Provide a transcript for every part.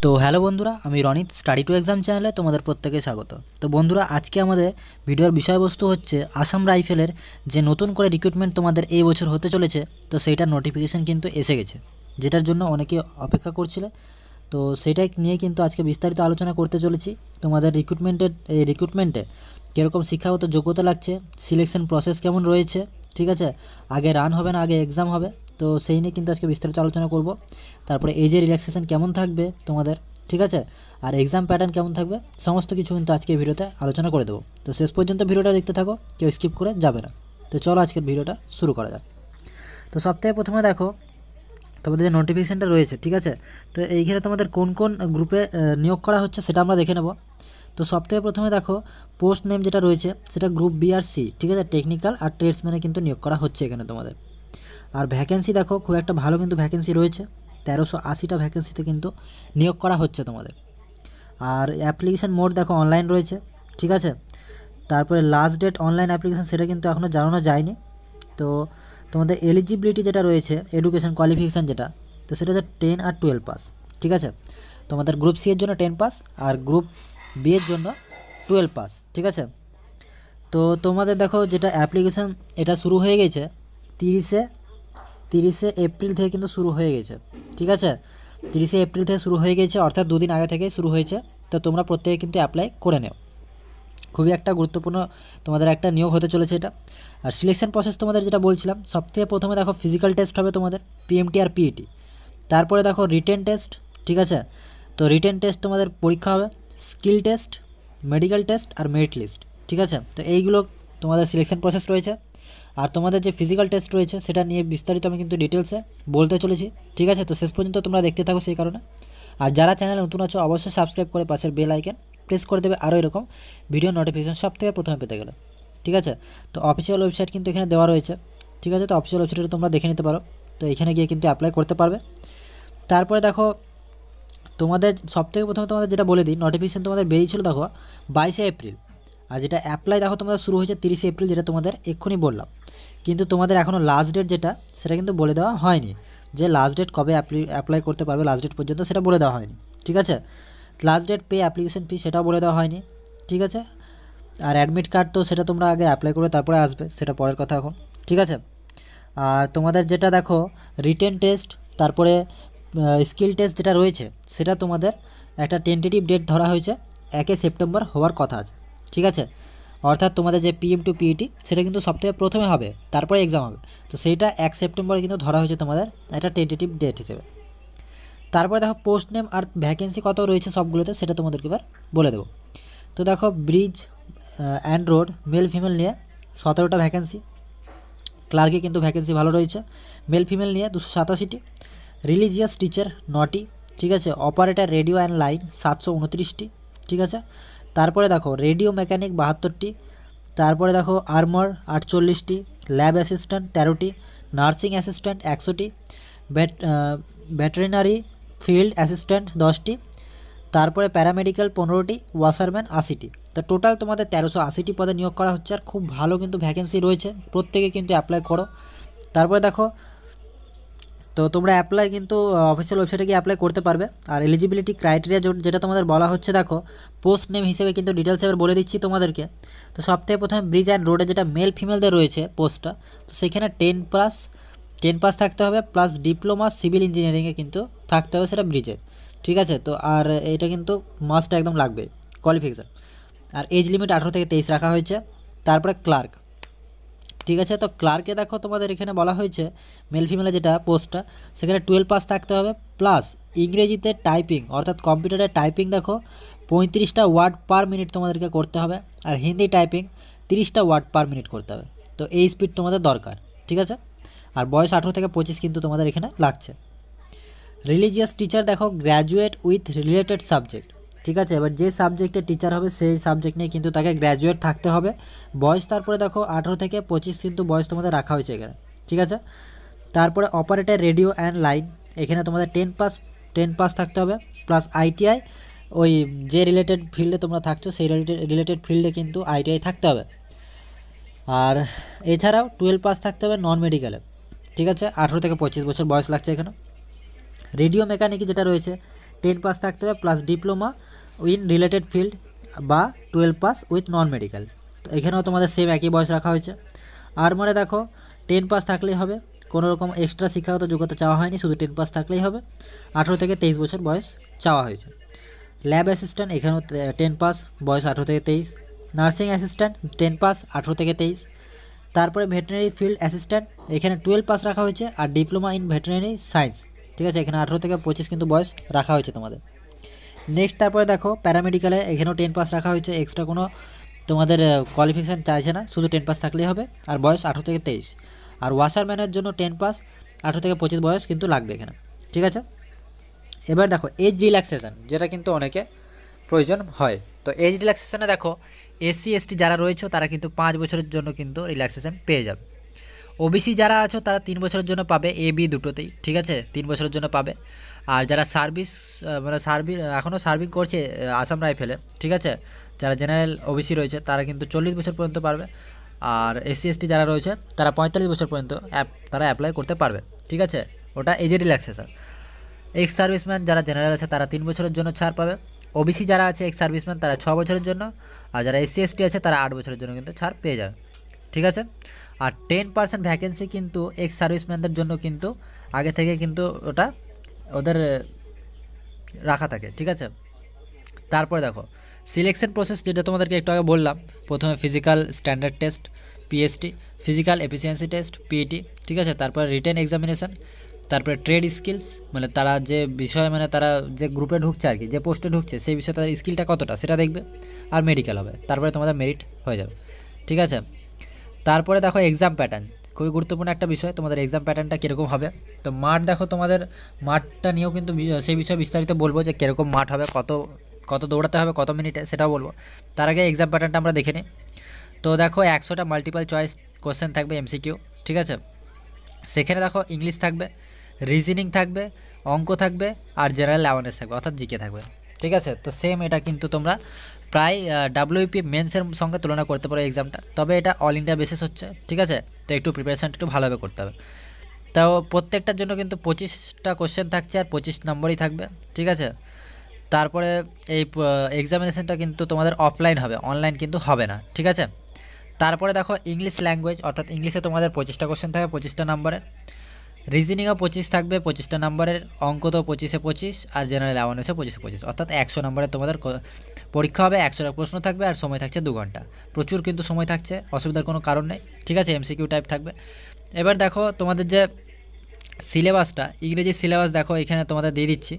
তো হ্যালো বন্ধুরা, আমি রনিত স্টাডি টু এক্সাম চ্যানেলে তোমাদের প্রত্যেকে স্বাগত। তো বন্ধুরা, আজকে আমাদের ভিডিওর বিষয়বস্তু হচ্ছে আসাম রাইফেলের যে নতুন করে রিক্রুটমেন্ট তোমাদের এই বছর হতে চলেছে, তো সেইটার নোটিফিকেশান কিন্তু এসে গেছে, যেটার জন্য অনেকে অপেক্ষা করছিলে। তো সেটাই নিয়ে কিন্তু আজকে বিস্তারিত আলোচনা করতে চলেছি। তোমাদের রিক্রুটমেন্টে কীরকম শিক্ষাগত যোগ্যতা লাগছে, সিলেকশন প্রসেস কেমন রয়েছে, ঠিক আছে, আগে রান হবে না আগে এক্সাম হবে, তো সেই নিয়ে কিন্তু আজকে বিস্তারিত আলোচনা করব। তারপরে এই যে রিল্যাক্সেশন কেমন থাকবে তোমাদের, ঠিক আছে, আর এক্সাম প্যাটার্ন কেমন থাকবে, সমস্ত কিছু কিন্তু আজকে ভিডিওতে আলোচনা করে দেবো। তো শেষ পর্যন্ত ভিডিওটা দেখতে থাকো, কেউ স্কিপ করে যাবে না। তো চলো আজকের ভিডিওটা শুরু করা যাক। তো সবথেকে প্রথমে দেখো তোমাদের যে নোটিফিকেশানটা রয়েছে, ঠিক আছে, তো এইখানে তোমাদের কোন কোন গ্রুপে নিয়োগ করা হচ্ছে সেটা আমরা দেখে নেব। তো সবথেকে প্রথমে দেখো পোস্ট নেম যেটা রয়েছে সেটা গ্রুপ বি আর সি, ঠিক আছে, টেকনিক্যাল আর ট্রেডসম্যানে কিন্তু নিয়োগ করা হচ্ছে এখানে তোমাদের। আর ভ্যাকেন্সি দেখো খুব একটা ভালো কিন্তু ভ্যাকেন্সি রয়েছে, 1380টা ভ্যাকেন্সিতে কিন্তু নিয়োগ করা হচ্ছে তোমাদের। আর অ্যাপ্লিকেশান মোড দেখো অনলাইন রয়েছে, ঠিক আছে। তারপরে লাস্ট ডেট অনলাইন অ্যাপ্লিকেশান সেটা কিন্তু এখনও জানানো যায়নি। তো তোমাদের এলিজিবিলিটি যেটা রয়েছে এডুকেশন কোয়ালিফিকেশান যেটা, তো সেটা হচ্ছে 10 আর 12 পাস, ঠিক আছে। তোমাদের গ্রুপ সি এর জন্য 10 পাস আর গ্রুপ বি এর জন্য 12 পাস, ঠিক আছে। তো তোমাদের দেখো যেটা অ্যাপ্লিকেশান এটা শুরু হয়ে গেছে 30শে এপ্রিল থেকে কিন্তু শুরু হয়ে গেছে, ঠিক আছে। 30শে এপ্রিল থেকে শুরু হয়ে গেছে, অর্থাৎ দুদিন আগে থেকেই শুরু হয়েছে। তো তোমরা প্রত্যেকে কিন্তু অ্যাপ্লাই করে নেও, খুবই একটা গুরুত্বপূর্ণ তোমাদের একটা নিয়োগ হতে চলেছে এটা। আর সিলেকশন প্রসেস তোমাদের যেটা বলছিলাম, সবথেকে প্রথমে দেখো ফিজিক্যাল টেস্ট হবে তোমাদের, পিএমটি আর পিইটি। তারপরে দেখো রিটেন টেস্ট, ঠিক আছে। তো রিটেন টেস্ট তোমাদের পরীক্ষা হবে, স্কিল টেস্ট, মেডিকেল টেস্ট আর মেরিট লিস্ট, ঠিক আছে। তো এইগুলো তোমাদের সিলেকশন প্রসেস রয়েছে। আর তোমাদের যে ফিজিক্যাল টেস্ট রয়েছে সেটা নিয়ে বিস্তারিত আমি কিন্তু ডিটেলসে বলতে চলেছি, ঠিক আছে। তো শেষ পর্যন্ত তোমরা দেখতে থাকো সেই কারণে। আর যারা চ্যানেলে নতুন আছো অবশ্যই সাবস্ক্রাইব করে পাশের বেল আইকন প্রেস করে দেবে আরও এরকম ভিডিও নোটিফিকেশান সব থেকে প্রথমে পেতে গেলে, ঠিক আছে। তো অফিসিয়াল ওয়েবসাইট কিন্তু এখানে দেওয়া রয়েছে, ঠিক আছে। তো অফিসিয়াল ওয়েবসাইটে তোমরা দেখে নিতে পারো, তো এখানে গিয়ে কিন্তু অ্যাপ্লাই করতে পারবে। তারপরে দেখো তোমাদের সবথেকে প্রথমে তোমাদের যেটা বলে দিই, নোটিফিকেশান তোমাদের বেরিয়েছিল দেখো 22শে এপ্রিল, আর যেটা অ্যাপ্লাই দেখো তোমাদের শুরু হয়েছে 30শে এপ্রিল, যেটা তোমাদের এক্ষুনি বললাম। কিন্তু তোমাদের এখনও লাস্ট ডেট যেটা সেটা কিন্তু বলে দেওয়া হয়নি, যে লাস্ট ডেট কবে অ্যাপ্লাই করতে পারবে লাস্ট ডেট পর্যন্ত সেটা বলে দেওয়া হয়নি, ঠিক আছে। লাস্ট ডেট পে অ্যাপ্লিকেশন ফি সেটাও বলে দেওয়া হয়নি, ঠিক আছে। আর অ্যাডমিট কার্ড তো সেটা তোমরা আগে অ্যাপ্লাই করে তারপরে আসবে, সেটা পরের কথা এখন, ঠিক আছে। আর তোমাদের যেটা দেখো রিটেন টেস্ট, তারপরে স্কিল টেস্ট যেটা রয়েছে সেটা তোমাদের একটা টেন্টেটিভ ডেট ধরা হয়েছে 1 সেপ্টেম্বর হওয়ার কথা আছে, ঠিক আছে। অর্থাৎ তোমাদের যে পিএম টু পিইটি সেটা কিন্তু সবথেকে প্রথমে হবে, তারপরে এক্সাম হবে। তো সেইটা 1 সেপ্টেম্বরে কিন্তু ধরা হয়েছে তোমাদের একটা টেন্টেটিভ ডেট হিসেবে। তারপরে দেখো পোস্ট নেম আর ভ্যাকেন্সি কত রয়েছে সবগুলোতে সেটা তোমাদেরকে এবার বলে দেবো। তো দেখো bridge and road male female নিয়ে 17টা ভ্যাকেন্সি, ক্লার্কে কিন্তু ভ্যাকেন্সি ভালো রয়েছে, মেল ফিমেল নিয়ে 287টি, রিলিজিয়াস টিচার 9টি, ঠিক আছে। অপারেটর রেডিও অ্যান্ড লাইন 729টি, ঠিক আছে। তারপরে দেখো রেডিও মেকানিক 72টি, তারপরে দেখো আর্মার 48টি, ল্যাব অ্যাসিস্ট্যান্ট 13টি, নার্সিং অ্যাসিস্ট্যান্ট 100টি, ভেটেরিনারি ফিল্ড অ্যাসিস্ট্যান্ট 10টি, তারপরে প্যারামেডিক্যাল 15টি, ওয়াশারম্যান 80টি। তো টোটাল তোমাদের 1380টি পদে নিয়োগ করা হচ্ছে, আর খুব ভালো কিন্তু ভ্যাকেন্সি রয়েছে, প্রত্যেকে কিন্তু অ্যাপ্লাই করো। তারপরে দেখো তো তোমরা অ্যাপ্লাই কিন্তু অফিসিয়াল ওয়েবসাইটে গিয়ে অ্যাপ্লাই করতে পারবে। আর এলিজিবিলিটি ক্রাইটেরিয়া যেটা তোমাদের বলা হচ্ছে দেখো পোস্ট নেম হিসেবে কিন্তু ডিটেলস এবার বলে দিচ্ছি তোমাদেরকে। তো সবথেকে প্রথমে ব্রিজ অ্যান্ড রোডে যেটা মেল ফিমেলদের রয়েছে পোস্টটা, তো সেখানে 10 পাস থাকতে হবে, প্লাস ডিপ্লোমা সিভিল ইঞ্জিনিয়ারিংয়ে কিন্তু থাকতে হবে, সেটা ব্রিজের, ঠিক আছে। তো আর এটা কিন্তু মাস্ট একদম লাগবে কোয়ালিফিকেশান। আর এজ লিমিট 18 থেকে 23 রাখা হয়েছে। তারপরে ক্লার্ক, ঠিক আছে। তো ক্লার্কে দেখো তোমাদের এখানে বলা হয়েছে মেল ফিমেলের যেটা পোস্টটা সেখানে 12 পাস থাকতে হবে, প্লাস ইংরেজিতে টাইপিং অর্থাৎ কম্পিউটারে টাইপিং দেখো 35টা ওয়ার্ড পার মিনিট তোমাদেরকে করতে হবে, আর হিন্দি টাইপিং 30টা ওয়ার্ড পার মিনিট করতে হবে। তো এই স্পিড তোমাদের দরকার, ঠিক আছে। আর বয়স 18 থেকে 25 কিন্তু তোমাদের এখানে লাগছে। রিলিজিয়াস টিচার দেখো গ্র্যাজুয়েট উইথ রিলেটেড সাবজেক্ট, ঠিক আছে। এবার যে সাবজেক্টের টিচার হবে সেই সাবজেক্ট নিয়ে কিন্তু তাকে গ্র্যাজুয়েট থাকতে হবে। বয়স তারপরে দেখো 18 থেকে 25 কিন্তু বয়স তোমাদের রাখা হয়েছে এখানে, ঠিক আছে। তারপরে অপারেটর রেডিও অ্যান্ড লাইন, এখানে তোমাদের 10 পাস থাকতে হবে, প্লাস আইটিআই, ওই যে রিলেটেড ফিল্ডে তোমরা থাকছো সেই রিলেটেড ফিল্ডে কিন্তু আইটিআই থাকতে হবে। আর এছাড়াও 12 পাস থাকতে হবে নন মেডিকেলে, ঠিক আছে। 18 থেকে 25 বছর বয়স লাগছে এখানে। রেডিও মেকানিক যেটা রয়েছে 10 পাস থাকতে হবে plus diploma in related field বা 12 পাস উইথ নন মেডিকেল। তো এখানেও তোমাদের সেম একই বয়স রাখা হয়েছে। আর্মরে দেখো 10 পাস থাকলেই হবে, কোনো রকম এক্সট্রা শিক্ষাগত যোগ্যতা চাওয়া হয়নি, শুধু 10 পাস থাকলেই হবে। 18 থেকে 23 বছর বয়স চাওয়া হয়েছে। ল্যাব অ্যাসিস্ট্যান্ট এখানেও 10 পাস, বয়স 18 থেকে 23। নার্সিং অ্যাসিস্ট্যান্ট 10 পাস, 18 থেকে 23। তারপরে ভেটেরিনারি ফিল্ড অ্যাসিস্ট্যান্ট এখানে 12 পাস রাখা হয়েছে, আর ডিপ্লোমা ইন ভেটেরিনারি সায়েন্স, ঠিক আছে, এখানে 18 থেকে 25 কিন্তু বয়স রাখা হয়েছে তোমাদের। নেক্সট তারপরে দেখো প্যারামেডিক্যালে এখানেও 10 পাস রাখা হয়েছে, এক্সট্রা কোনো তোমাদের কোয়ালিফিকেশান চাইছে না, শুধু 10 পাস থাকলেই হবে, আর বয়স 18 থেকে 23। আর ওয়াশারম্যানের জন্য 10 পাস, 18 থেকে 25 বয়স কিন্তু লাগবে এখানে, ঠিক আছে। এবার দেখো এজ রিল্যাক্সেশন, যেটা কিন্তু অনেকে প্রয়োজন হয়। তো এজ রিল্যাক্সেশনে দেখো এসসি এসটি যারা রয়েছে তারা কিন্তু 5 বছরের জন্য কিন্তু রিল্যাক্সেশন পেয়ে যাবে। ওবিসি যারা আছো তারা 3 বছরের জন্য পাবে, এ বি দুটোতেই, ঠিক আছে, 3 বছরের জন্য পাবে। আর যারা সার্ভিস মানে এখনও সার্ভিং করছে আসাম রাইফেলে, ঠিক আছে, যারা জেনারেল ওবিসি রয়েছে তারা কিন্তু 40 বছর পর্যন্ত পারবে। আর এসসি এসটি যারা রয়েছে তারা 45 বছর পর্যন্ত তারা অ্যাপ্লাই করতে পারবে, ঠিক আছে, ওটা এজের রিল্যাক্সেশন। এক্স সার্ভিসম্যান যারা জেনারেল আছে তারা 3 বছরের জন্য ছাড় পাবে। ওবিসি যারা আছে এক্স সার্ভিসম্যান তারা 6 বছরের জন্য, আর যারা এসসি এসটি আছে তারা 8 বছরের জন্য কিন্তু ছাড় পেয়ে যাবে, ঠিক আছে। আর 10% ভ্যাকেন্সি কিন্তু এক্স সার্ভিসম্যানদের জন্য কিন্তু আগে থেকে কিন্তু ওটা ওদের রাখা থাকে, ঠিক আছে। তারপরে দেখো সিলেকশন প্রসেস, যেটা তোমাদেরকে একটু আগে বললাম, প্রথমে physical standard test PST, physical efficiency test PET, ঠিক আছে, তারপরে রিটেন এক্সামিনেশন, তারপরে ট্রেড স্কিলস, মানে তারা যে বিষয় মানে তারা যে গ্রুপে ঢুকছে আর কি, যে পোস্টে ঢুকছে সেই বিষয়ে তাদের স্কিলটা কতটা সেটা দেখবে। আর মেডিকেল হবে, তারপরে তোমাদের মেরিট হয়ে যাবে, ঠিক আছে। তারপরে দেখো এক্সাম প্যাটার্ন, খুবই গুরুত্বপূর্ণ একটা বিষয়, তোমাদের এক্সাম প্যাটার্নটা কীরকম হবে। তো মাঠ দেখো, তোমাদের মাঠটা নিয়েও কিন্তু সেই বিষয়ে বিস্তারিত বলবো যে কীরকম মাঠ হবে, কত দৌড়াতে হবে কত মিনিটে সেটাও বলবো। তার আগে এক্সাম প্যাটার্নটা আমরা দেখে নিই। তো দেখো 100টা মাল্টিপল চয়েস কোশ্চেন থাকবে এমসিকিউ, ঠিক আছে। সেখানে দেখো ইংলিশ থাকবে, রিজনিং থাকবে, অঙ্ক থাকবে, আর জেনারেল অ্যাওয়ারনেস থাকবে, অর্থাৎ জিকে থাকবে, ঠিক আছে। তো সেম এটা কিন্তু তোমরা প্রায় ডাব্লিউপি মেন্সের সঙ্গে তুলনা করতে পারো এক্সামটা, তবে এটা অল ইন্ডিয়া বেসিস হচ্ছে, ঠিক আছে। তো একটু প্রিপারেশানটা একটু ভালোভাবে করতে হবে। তাও প্রত্যেকটার জন্য কিন্তু 25টা কোশ্চেন থাকছে, আর 25 নম্বরই থাকবে, ঠিক আছে। তারপরে এই এক্সামিনেশনটা কিন্তু তোমাদের অফলাইন হবে, অনলাইন কিন্তু হবে না, ঠিক আছে। তারপরে দেখো ইংলিশ ল্যাঙ্গুয়েজ, অর্থাৎ ইংলিশে তোমাদের 25টা কোশ্চেন থাকবে 25টা নম্বরের, রিজনিংও 25 থাকবে 25টা নম্বরের, অঙ্ক তো 25-এ 25, আর জেনারেল অ্যাওয়ারনেসে 25-এ 25, অর্থাৎ 100 নম্বরের তোমাদের পরীক্ষা হবে, 100টা প্রশ্ন থাকবে, আর সময় থাকছে 2 ঘন্টা। প্রচুর কিন্তু সময় থাকছে, অসুবিধার কোনো কারণ নেই, ঠিক আছে, এমসিকিউ টাইপ থাকবে। এবার দেখো তোমাদের যে সিলেবাসটা, ইংরেজি সিলেবাস দেখো এখানে তোমাদের দিয়ে দিচ্ছি,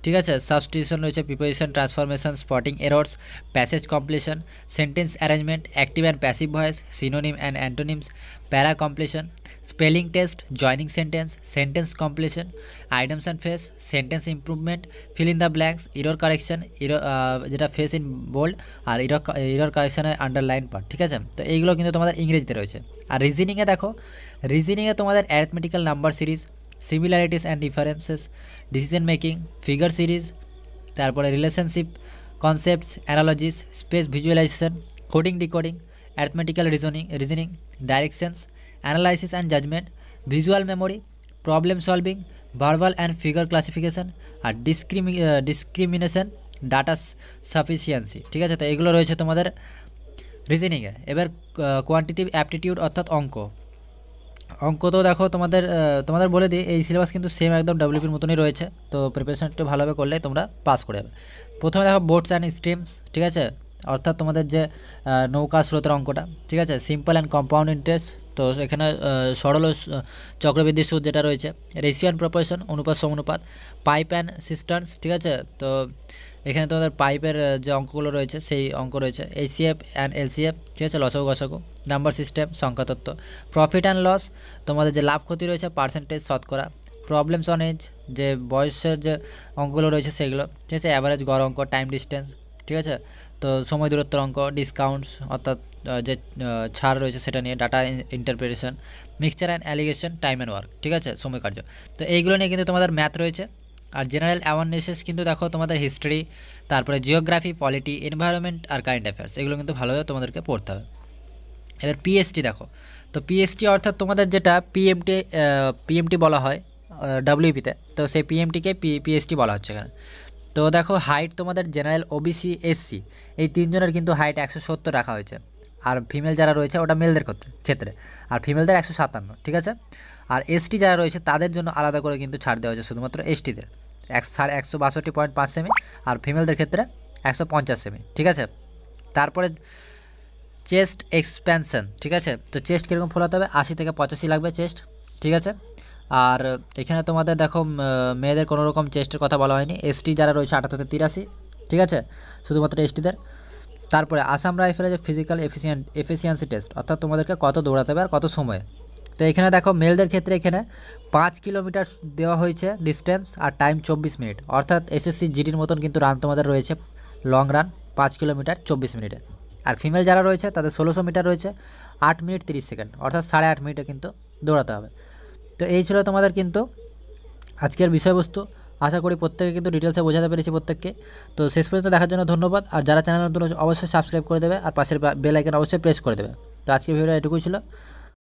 ঠিক আছে। সাবস্টিটিউশন রয়েছে, preposition, transformation, spotting errors, passage completion, sentence arrangement, active and passive voice, synonym and antonyms, para completion, spelling test, joining sentence, sentence completion, idioms and phrases, sentence improvement, fill in the blanks, error correction, যেটা phrase in bold, আর error কারেকশনের underline part, ঠিক আছে। তো এইগুলো কিন্তু তোমাদের ইংরেজিতে রয়েছে। আর রিজনিংয়ে দেখো, রিজনিংয়ে তোমাদের arithmetical number series, similarities and differences, decision making, figure series, তারপরে relationship concepts, analogies, space visualization, coding decoding, arithmetical reasoning, directions, analysis and judgement, visual memory, problem solving, verbal and figure classification, আর discrimination, data sufficiency, ঠিক আছে। তো এগুলো রয়েছে তোমাদের রিজনিংয়ে। এবার quantitative aptitude, অর্থাৎ অঙ্ক তো দেখো তোমাদের বলে দিই, এই সিলেবাস কিন্তু সেম একদম ডাব্লিউপির মতনই রয়েছে। তো প্রিপারেশন একটু ভালোভাবে করলে তোমরা পাস করে যাবে। প্রথমে দেখো বোটস অ্যান্ড স্ট্রিমস, ঠিক আছে, অর্থাৎ তোমাদের যে নৌকা স্রোতের অঙ্কটা, ঠিক আছে। সিম্পল অ্যান্ড কম্পাউন্ড ইন্টারেস্ট, তো এখানে সরল চক্রবৃদ্ধি সুদ যেটা রয়েছে, রেশিও অ্যান্ড প্রপোর্শন, অনুপাত সমানুপাত, পাইপ অ্যান্ড সিস্টার্নস, ঠিক আছে। তো এখানে তোমাদের পাইপের যে অঙ্কগুলো রয়েছে সেই অঙ্ক রয়েছে, এইচসিএফ অ্যান্ড এলসিএফ, ঠিক আছে, লসাগু গসাগু, নাম্বার সিস্টেম, সংখ্যাতত্ত্ব, প্রফিট অ্যান্ড লস, তোমাদের যে লাভ ক্ষতি রয়েছে, পার্সেন্টেজ, শতকরা, প্রবলেমস অন এজ, যে বয়সের যে অঙ্কগুলো রয়েছে সেগুলো, ঠিক আছে, অ্যাভারেজ গড় অঙ্ক, টাইম ডিস্টেন্স, ঠিক আছে। তো সময় দূরত্বের অঙ্ক, ডিসকাউন্টস, অর্থাৎ যে ছাড় রয়েছে সেটা নিয়ে, data interpretation, mixture and allegation, time and work, ঠিক আছে, সময় কার্য। তো এইগুলো নিয়ে কিন্তু তোমাদের ম্যাথ রয়েছে। আর জেনারেল অ্যাওয়ারনেসেস কিন্তু দেখো তোমাদের হিস্ট্রি, তারপরে জিওগ্রাফি, পলিটি, এনভায়রনমেন্ট, আর কারেন্ট অ্যাফেয়ার্স, এগুলো কিন্তু ভালোভাবে তোমাদেরকে পড়তে হবে। এবার পিএসটি দেখো, তো পিএসটি অর্থাৎ তোমাদের যেটা পিএমটি বলা হয় ডাব্লিউপিতে, তো সেই পিএমটিকে পিএসটি বলা হচ্ছে এখানে। তো দেখো হাইট তোমাদের জেনারেল, ওবিসি, এসসি এই তিনজনের কিন্তু হাইট 170 রাখা হয়েছে। আর ফিমেল যারা রয়েছে ওটা মেলদের ক্ষেত্রে, আর ফিমেলদের 157, ঠিক আছে। আর এসটি যারা রয়েছে তাদের জন্য আলাদা করে কিন্তু ছাড় দেওয়া হয়েছে শুধুমাত্র এসটিদের 162.5 সেমি, আর ফিমেলদের ক্ষেত্রে 150 সেমি, ঠিক আছে। তারপরে চেস্ট এক্সপ্যানশন, ঠিক আছে। তো চেস্ট কীরকম ফোলাতে হবে, 80 থেকে 85 লাগবে চেস্ট, ঠিক আছে। আর এখানে তোমাদের দেখো মেয়েদের কোনো রকম চেস্টের কথা বলা হয়নি। এসটি যারা রয়েছে 78 থেকে 83, ঠিক আছে, শুধুমাত্র এসটিদের। তারপরে আসাম রাইফেলের যে ফিজিক্যাল এফিসিয়েন্সি টেস্ট, অর্থাৎ তোমাদেরকে কত দৌড়াতে হবে আর কত সময়ে। তো এখানে দেখো মেলদের ক্ষেত্রে এখানে 5 কিলোমিটার দেওয়া হয়েছে ডিস্টেন্স, আর টাইম 24 মিনিট, অর্থাৎ এসএসসি জিডির মতন কিন্তু রান তোমাদের রয়েছে, লং রান 5 কিলোমিটার 24 মিনিটে। আর ফিমেল যারা রয়েছে তাদের 1600 মিটার রয়েছে, 8 মিনিট 30 সেকেন্ড, অর্থাৎ 8.5 মিনিটে কিন্তু দৌড়াতে হবে। তো এই ছিল তোমাদের কিন্তু আজকের বিষয়বস্তু। আশা করি প্রত্যেকে কিন্তু ডিটেলসে বোঝাতে পেরেছি প্রত্যেককে। তো শেষ পর্যন্ত দেখার জন্য ধন্যবাদ। আর যারা চ্যানেল নতুন অবশ্যই সাবস্ক্রাইব করে দেবে, আর পাশের বেল আইকন অবশ্যই প্রেস করে দেবে। তো আজকের ভিডিওটা এটুকুই ছিল।